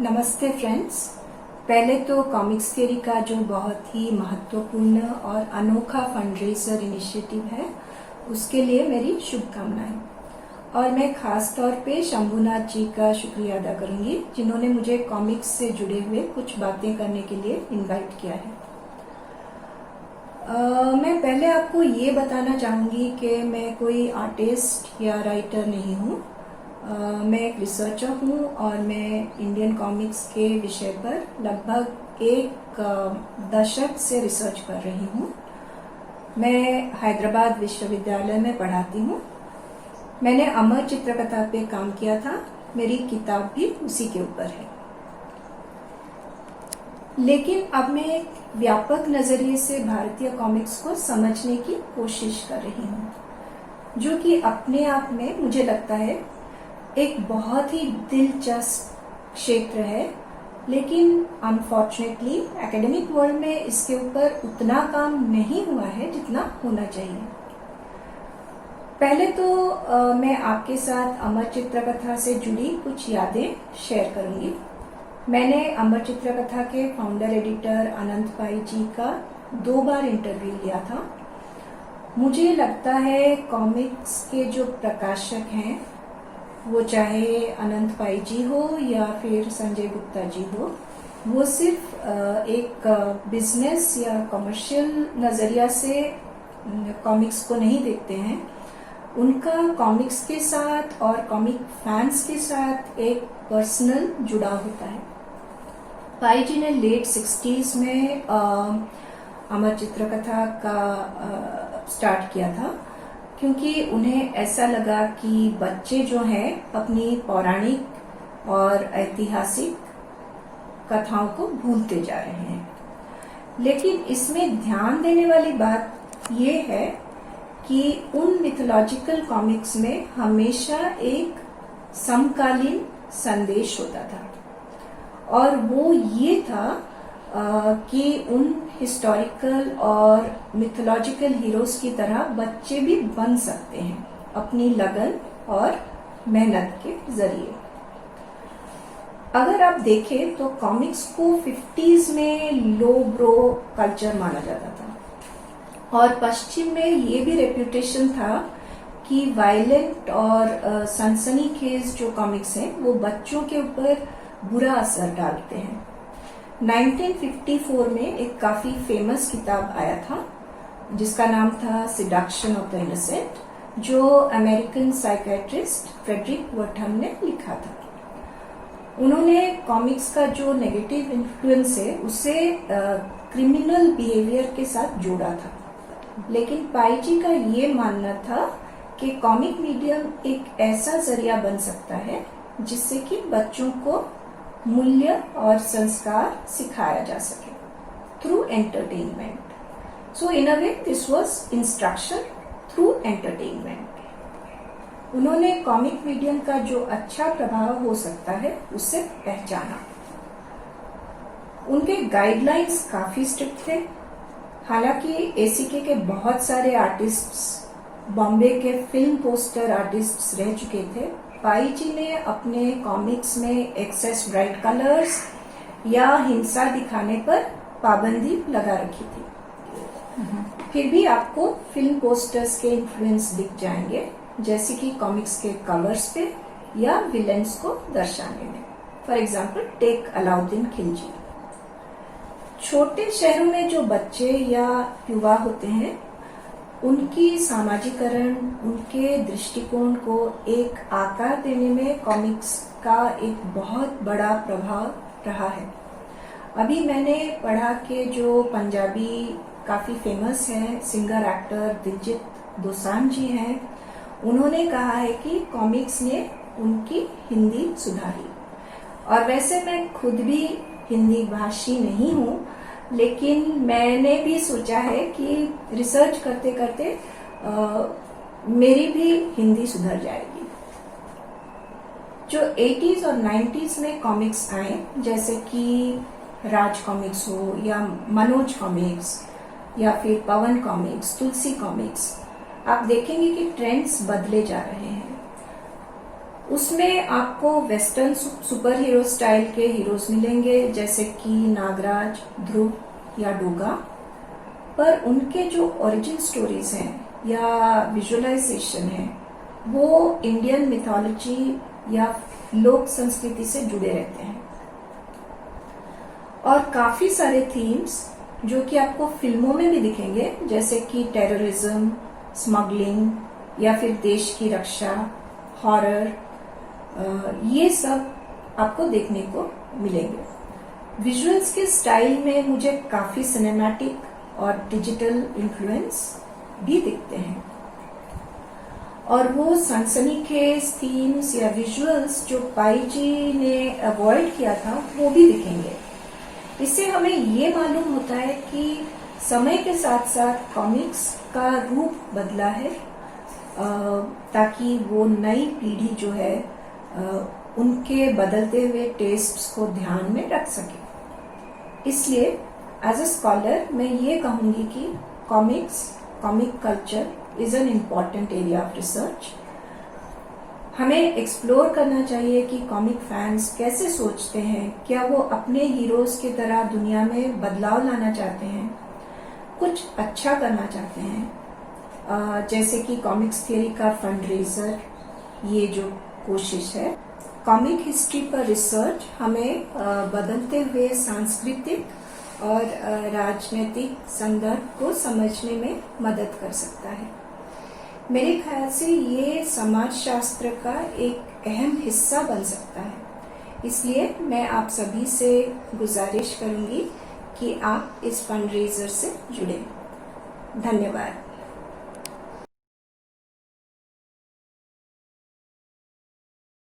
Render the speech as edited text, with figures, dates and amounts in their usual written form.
नमस्ते फ्रेंड्स। पहले तो कॉमिक्स थियरी का जो बहुत ही महत्वपूर्ण और अनोखा फंडरेजर इनिशिएटिव है उसके लिए मेरी शुभकामनाएं। और मैं खास तौर पे शंभुनाथ जी का शुक्रिया अदा करूंगी जिन्होंने मुझे कॉमिक्स से जुड़े हुए कुछ बातें करने के लिए इनवाइट किया है। मैं पहले आपको ये बताना चाहूंगी कि मैं कोई आर्टिस्ट या राइटर नहीं हूँ। मैं एक रिसर्चर हूँ और मैं इंडियन कॉमिक्स के विषय पर लगभग एक दशक से रिसर्च कर रही हूँ। मैं हैदराबाद विश्वविद्यालय में पढ़ाती हूँ। मैंने अमर चित्रकथा पे काम किया था। मेरी किताब भी उसी के ऊपर है। लेकिन अब मैं एक व्यापक नजरिए से भारतीय कॉमिक्स को समझने की कोशिश कर रही हूँ, जो कि अपने आप में मुझे लगता है एक बहुत ही दिलचस्प क्षेत्र है। लेकिन अनफॉर्चुनेटली एकेडमिक वर्ल्ड में इसके ऊपर उतना काम नहीं हुआ है जितना होना चाहिए। पहले तो मैं आपके साथ अमर चित्रकथा से जुड़ी कुछ यादें शेयर करूंगी। मैंने अमर चित्रकथा के फाउंडर एडिटर अनंत पाई जी का 2 बार इंटरव्यू लिया था। मुझे लगता है कॉमिक्स के जो प्रकाशक हैं, वो चाहे अनंत पाई जी हो या फिर संजय गुप्ता जी हो, वो सिर्फ एक बिजनेस या कमर्शियल नजरिया से कॉमिक्स को नहीं देखते हैं। उनका कॉमिक्स के साथ और कॉमिक फैंस के साथ एक पर्सनल जुड़ाव होता है। पाई जी ने लेट 60s में अमर चित्रकथा का स्टार्ट किया था, क्योंकि उन्हें ऐसा लगा कि बच्चे जो हैं अपनी पौराणिक और ऐतिहासिक कथाओं को भूलते जा रहे हैं। लेकिन इसमें ध्यान देने वाली बात ये है कि उन मिथोलॉजिकल कॉमिक्स में हमेशा एक समकालीन संदेश होता था, और वो ये था कि उन हिस्टोरिकल और मिथोलॉजिकल हीरोज की तरह बच्चे भी बन सकते हैं अपनी लगन और मेहनत के जरिए। अगर आप देखें तो कॉमिक्स को 50s में लो ब्रो कल्चर माना जाता था, और पश्चिम में ये भी रेप्यूटेशन था कि वायलेंट और सनसनीखेज जो कॉमिक्स हैं वो बच्चों के ऊपर बुरा असर डालते हैं। 1954 में एक काफी फेमस किताब आया था जिसका नाम था सिडक्शन ऑफ द इनोसेंट, जो अमेरिकन साइकेट्रिस्ट फ्रेडरिक वर्टहम ने लिखा था। उन्होंने कॉमिक्स का जो नेगेटिव इन्फ्लुएंस है उसे क्रिमिनल बिहेवियर के साथ जोड़ा था। लेकिन पाई जी का ये मानना था कि कॉमिक मीडियम एक ऐसा जरिया बन सकता है जिससे कि बच्चों को मूल्य और संस्कार सिखाया जा सके through entertainment. So in a way this was instruction through entertainment. उन्होंने कॉमिक मीडियम का जो अच्छा प्रभाव हो सकता है उसे पहचाना। उनके गाइडलाइंस काफी स्ट्रिक्ट थे। हालांकि एसीके के बहुत सारे आर्टिस्ट्स बॉम्बे के फिल्म पोस्टर आर्टिस्ट्स रह चुके थे, पाई जी ने अपने कॉमिक्स में एक्सेस ब्राइट कलर्स या हिंसा दिखाने पर पाबंदी लगा रखी थी। फिर भी आपको फिल्म पोस्टर्स के इन्फ्लुएंस दिख जाएंगे, जैसे कि कॉमिक्स के कवर्स पे या विलेंस को दर्शाने में। For example take Alauddin Khilji. छोटे शहरों में जो बच्चे या युवा होते हैं, उनकी सामाजिकरण, उनके दृष्टिकोण को एक आकार देने में कॉमिक्स का एक बहुत बड़ा प्रभाव रहा है। अभी मैंने पढ़ा कि जो पंजाबी काफी फेमस है सिंगर एक्टर दिलजीत दोसांझ जी हैं, उन्होंने कहा है कि कॉमिक्स ने उनकी हिंदी सुधारी। और वैसे मैं खुद भी हिंदी भाषी नहीं हूँ, लेकिन मैंने भी सोचा है कि रिसर्च करते करते मेरी भी हिंदी सुधर जाएगी। जो 80s और 90s में कॉमिक्स आए, जैसे कि राज कॉमिक्स हो या मनोज कॉमिक्स या फिर पवन कॉमिक्स, तुलसी कॉमिक्स, आप देखेंगे कि ट्रेंड्स बदले जा रहे हैं। उसमें आपको वेस्टर्न सुपर हीरो स्टाइल के हीरोज मिलेंगे, जैसे कि नागराज, ध्रुव या डोगा, पर उनके जो ओरिजिन स्टोरीज हैं या विजुअलाइजेशन है वो इंडियन मिथोलॉजी या लोक संस्कृति से जुड़े रहते हैं। और काफी सारे थीम्स जो कि आपको फिल्मों में भी दिखेंगे, जैसे कि टेररिज्म, स्मगलिंग या फिर देश की रक्षा, हॉरर, ये सब आपको देखने को मिलेंगे। विजुअल्स के स्टाइल में मुझे काफी सिनेमैटिक और डिजिटल इन्फ्लुएंस भी दिखते हैं, और वो सनसनीखेज थीम्स या विजुअल्स जो पाई जी ने अवॉइड किया था वो भी दिखेंगे। इससे हमें ये मालूम होता है कि समय के साथ साथ कॉमिक्स का रूप बदला है, ताकि वो नई पीढ़ी जो है उनके बदलते हुए टेस्ट्स को ध्यान में रख सके। इसलिए एज अ स्कॉलर मैं ये कहूंगी कि comic culture is an important area of research. हमें एक्सप्लोर करना चाहिए कि कॉमिक फैंस कैसे सोचते हैं, क्या वो अपने हीरोज की तरह दुनिया में बदलाव लाना चाहते हैं, कुछ अच्छा करना चाहते हैं, जैसे कि कॉमिक्स थियरी का फंडरेजर ये जो कोशिश है। कॉमिक हिस्ट्री पर रिसर्च हमें बदलते हुए सांस्कृतिक और राजनीतिक संदर्भ को समझने में मदद कर सकता है। मेरे ख्याल से ये समाज शास्त्र का एक अहम हिस्सा बन सकता है। इसलिए मैं आप सभी से गुजारिश करूंगी कि आप इस फंडरेजर से जुड़ें। धन्यवाद।